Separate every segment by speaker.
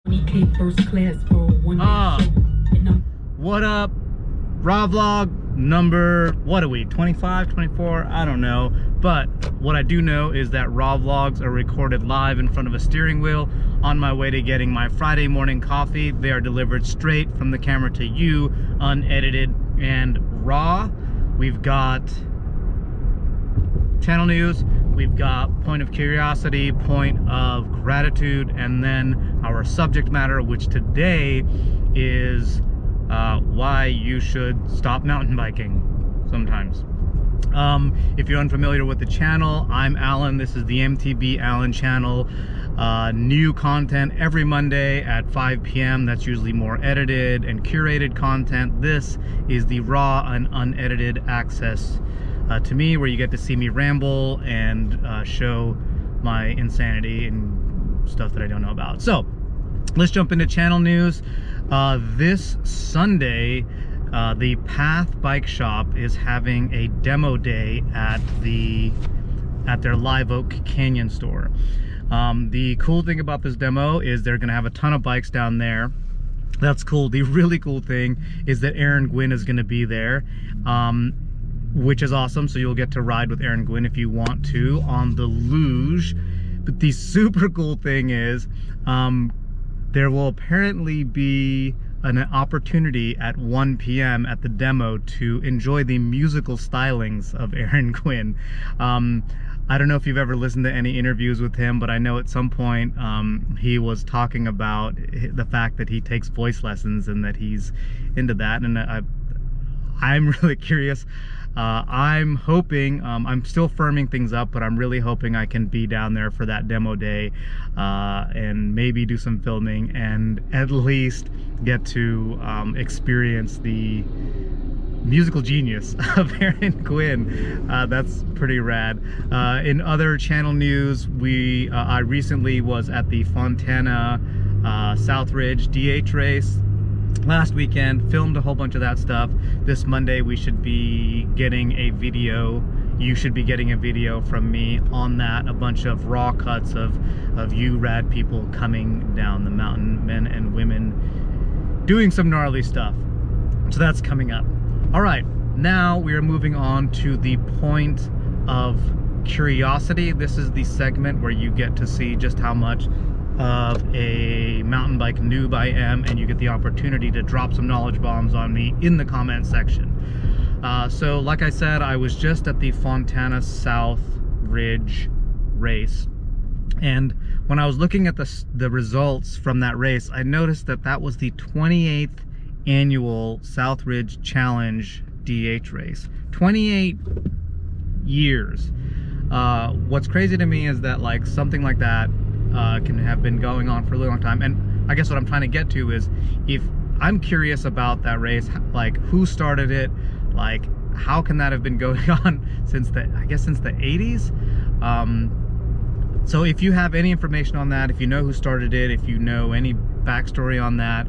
Speaker 1: First class for one
Speaker 2: what up? Raw vlog number, what are we, 25, 24? I don't know. But what I do know is that raw vlogs are recorded live in front of a steering wheel on my way to getting my Friday morning coffee. They are delivered straight from the camera to you, unedited and raw. We've got channel news, we've got point of curiosity, point of gratitude, and then our subject matter, which today is why you should stop mountain biking sometimes. If you're unfamiliar with the channel, I'm Alan. This is the MTB ALAN channel. New content every Monday at 5 p.m. That's usually more edited and curated content. This is the raw and unedited access to me, where you get to see me ramble and show my insanity and stuff that I don't know about. So let's jump into channel news. This Sunday, the Path Bike Shop is having a demo day at their Live Oak Canyon store. The cool thing about this demo is they're gonna have a ton of bikes down there. That's cool. The really cool thing is that Aaron Gwin is gonna be there, which is awesome. So you'll get to ride with Aaron Gwin if you want to on the luge. But the super cool thing is there will apparently be an opportunity at 1 p.m. at the demo to enjoy the musical stylings of Aaron Gwin. I don't know if you've ever listened to any interviews with him, but I know at some point he was talking about the fact that he takes voice lessons and that he's into that, and I'm really curious. I'm hoping, I'm still firming things up, but I'm really hoping I can be down there for that demo day and maybe do some filming and at least get to experience the musical genius of Aaron Gwin. That's pretty rad. In other channel news, I recently was at the Fontana Southridge DH Race last weekend, filmed a whole bunch of that stuff. This Monday we should be getting a video, you should be getting a video from me on that, a bunch of raw cuts of you rad people coming down the mountain, men and women doing some gnarly stuff. So that's coming up. All right, now we are moving on to the point of curiosity. This is the segment where you get to see just how much of a mountain bike noob I am, and you get the opportunity to drop some knowledge bombs on me in the comment section. So like I said, I was just at the Fontana Southridge Race, and when I was looking at the results from that race, I noticed that that was the 28th annual Southridge Challenge DH Race. 28 years. What's crazy to me is that like something like that can have been going on for a really long time. And I guess what I'm trying to get to is, if I'm curious about that race, like who started it, like how can that have been going on since the 80s? So if you have any information on that, if you know who started it, if you know any backstory on that,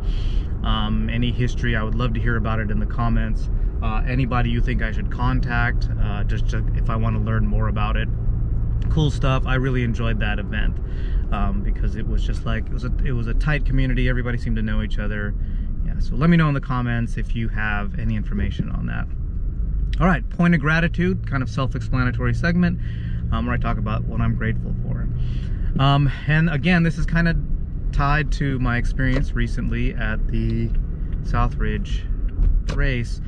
Speaker 2: any history, I would love to hear about it in the comments. Anybody you think I should contact, just if I want to learn more about it. Cool stuff. I really enjoyed that event because it was just like, it was a tight community. Everybody seemed to know each other. Yeah, so let me know in the comments if you have any information on that. All right, point of gratitude, kind of self-explanatory segment where I talk about what I'm grateful for. And again, this is kind of tied to my experience recently at the Southridge race.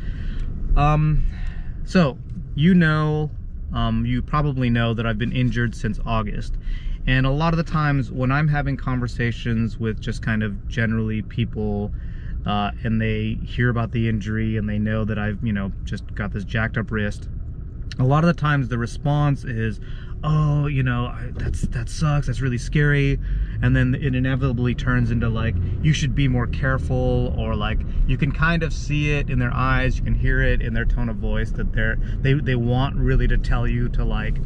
Speaker 2: So you probably know that I've been injured since August, and a lot of the times when I'm having conversations with just kind of generally people and they hear about the injury and they know that I've just got this jacked up wrist, a lot of the times the response is, oh, that sucks, that's really scary, and then it inevitably turns into like, you should be more careful, or like you can kind of see it in their eyes, you can hear it in their tone of voice that they want really to tell you to like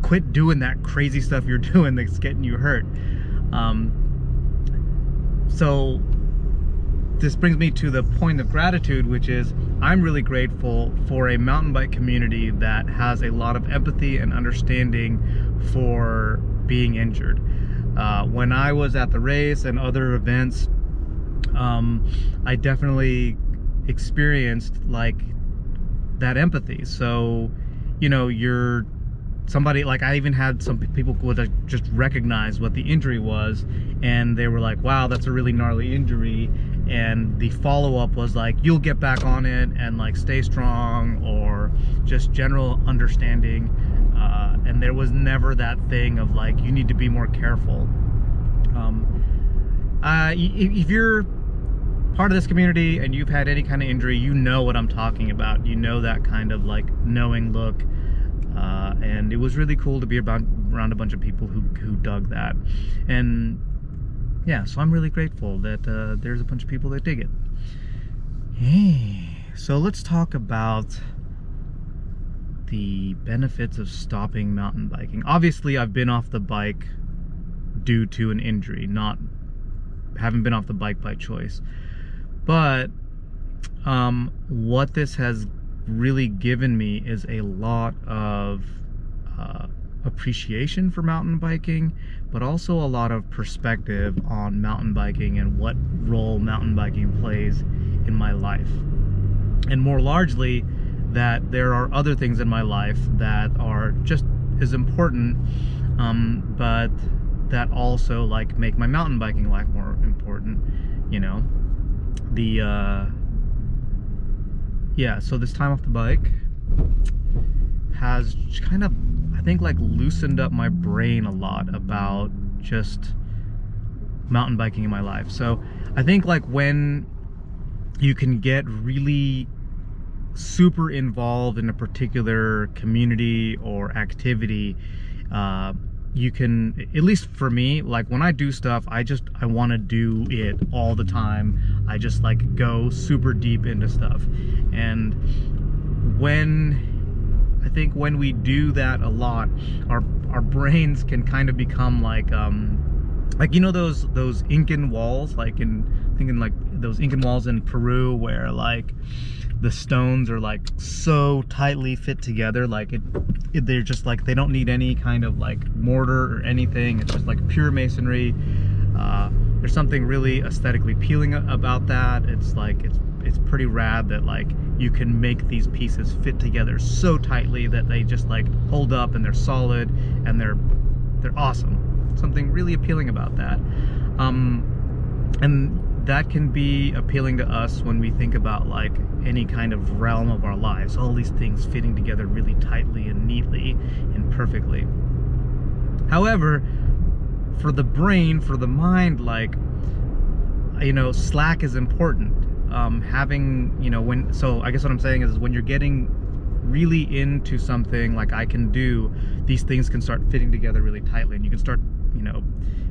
Speaker 2: quit doing that crazy stuff you're doing that's getting you hurt. So this brings me to the point of gratitude, which is I'm really grateful for a mountain bike community that has a lot of empathy and understanding for being injured. When I was at the race and other events, I definitely experienced like that empathy. So, you know, you're somebody, like I even had some people would just recognize what the injury was, and they were like, wow, that's a really gnarly injury, and the follow-up was like, you'll get back on it and like stay strong, or just general understanding, and there was never that thing of like, you need to be more careful. If you're part of this community and you've had any kind of injury, you know what I'm talking about. You know that kind of like knowing look. And it was really cool to be around a bunch of people who dug that. And yeah, so I'm really grateful that there's a bunch of people that dig it. Hey, so let's talk about the benefits of stopping mountain biking. Obviously, I've been off the bike due to an injury, haven't been off the bike by choice. But what this has really given me is a lot of appreciation for mountain biking, but also a lot of perspective on mountain biking and what role mountain biking plays in my life. And more largely, that there are other things in my life that are just as important, but that also like make my mountain biking life more important, you know. Yeah, so this time off the bike has kind of, I think, like loosened up my brain a lot about just mountain biking in my life. So I think like when you can get really super involved in a particular community or activity, you can, at least for me, like when I do stuff, I want to do it all the time. I just like go super deep into stuff. And I think when we do that a lot, our brains can kind of become like you know those Incan walls, like thinking like those Incan walls in Peru, where like the stones are like so tightly fit together, like they're just like, they don't need any kind of like mortar or anything. It's just like pure masonry. There's something really aesthetically appealing about that. It's like, it's pretty rad that like you can make these pieces fit together so tightly that they just like hold up and they're solid and they're awesome. Something really appealing about that. And that can be appealing to us when we think about like any kind of realm of our lives, all these things fitting together really tightly and neatly and perfectly. However, for the brain, for the mind, like, you know, slack is important. Having, you know, so I guess what I'm saying is when you're getting really into something like I can do, these things can start fitting together really tightly, and you can start, you know,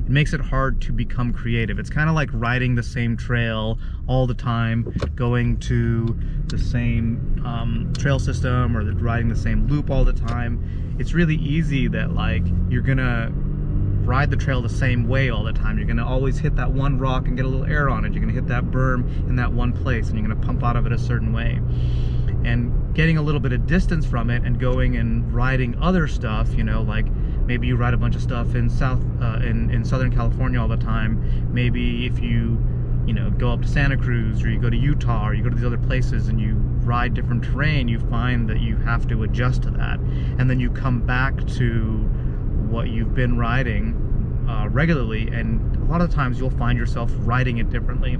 Speaker 2: it makes it hard to become creative. It's kind of like riding the same trail all the time, going to the same trail system, or riding the same loop all the time. It's really easy that like you're gonna ride the trail the same way all the time. You're gonna always hit that one rock and get a little air on it. You're gonna hit that berm in that one place, and you're gonna pump out of it a certain way. And getting a little bit of distance from it and going and riding other stuff, you know, like maybe you ride a bunch of stuff in Southern California all the time. Maybe if you know, go up to Santa Cruz, or you go to Utah, or you go to these other places and you ride different terrain, you find that you have to adjust to that. And then you come back to what you've been riding regularly, and a lot of times you'll find yourself riding it differently.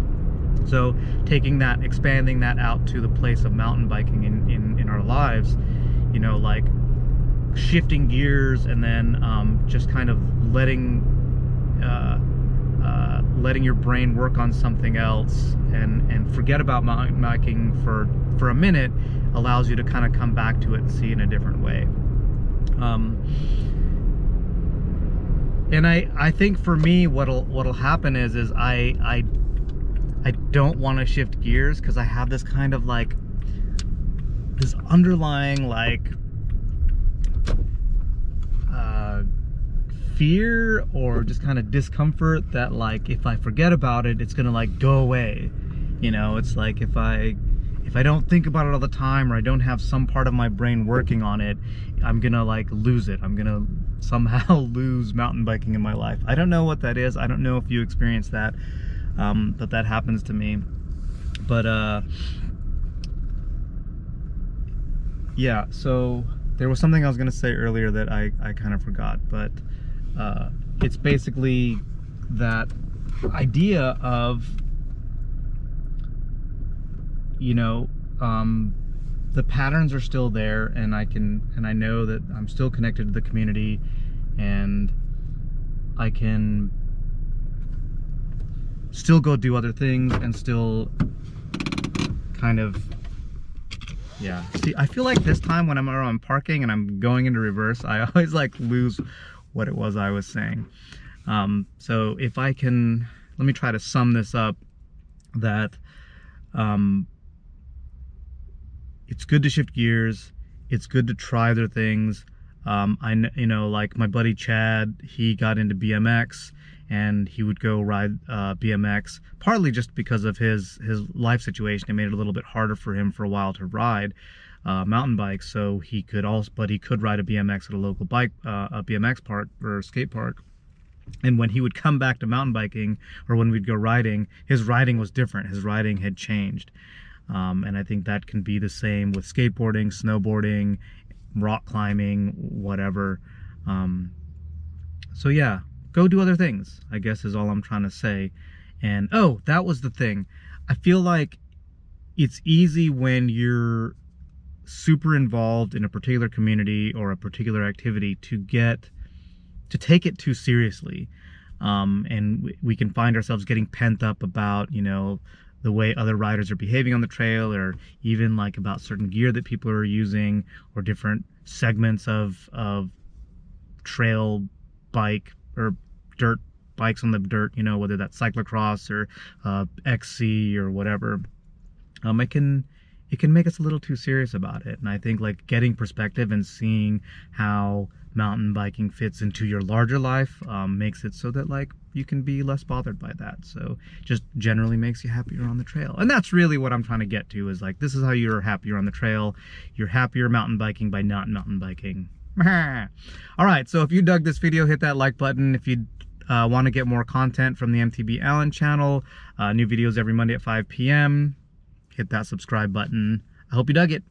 Speaker 2: So taking that, expanding that out to the place of mountain biking in our lives, you know, like shifting gears, and then just kind of letting your brain work on something else and forget about mountain biking for a minute, allows you to kind of come back to it and see it in a different way. And I think for me, what'll happen is I don't want to shift gears, because I have this kind of like this underlying like fear or just kind of discomfort that like if I forget about it, it's gonna like go away. You know, it's like if I don't think about it all the time, or I don't have some part of my brain working on it, I'm gonna like lose it. I'm gonna somehow lose mountain biking in my life. I don't know what that is. I don't know if you experience that, but that happens to me. But yeah, so there was something I was gonna say earlier that I kind of forgot, but it's basically that idea of, you know, the patterns are still there, and I know that I'm still connected to the community, and I can still go do other things and still kind of, yeah. See, I feel like this time when I'm parking and I'm going into reverse, I always like lose what it was I was saying. So if I can, let me try to sum this up, that it's good to shift gears. It's good to try other things. You know, like my buddy Chad, he got into BMX, and he would go ride BMX, partly just because of his life situation. It made it a little bit harder for him for a while to ride mountain bikes. So he could also, but he could ride a BMX at a local a BMX park or skate park. And when he would come back to mountain biking, or when we'd go riding, his riding was different. His riding had changed. And I think that can be the same with skateboarding, snowboarding, rock climbing, whatever. So yeah, go do other things, I guess is all I'm trying to say. And oh, that was the thing. I feel like it's easy when you're super involved in a particular community or a particular activity to take it too seriously. And we can find ourselves getting pent up about, you know, the way other riders are behaving on the trail, or even like about certain gear that people are using, or different segments of trail bike or dirt bikes on the dirt, you know, whether that's cyclocross or XC or whatever. It can make us a little too serious about it. And I think like getting perspective and seeing how mountain biking fits into your larger life makes it so that like you can be less bothered by that. So just generally makes you happier on the trail. And that's really what I'm trying to get to, is like, this is how you're happier on the trail. You're happier mountain biking by not mountain biking. All right, so if you dug this video, hit that like button. If you want to get more content from the MTB ALAN channel, new videos every Monday at 5 p.m. Hit that subscribe button. I hope you dug it.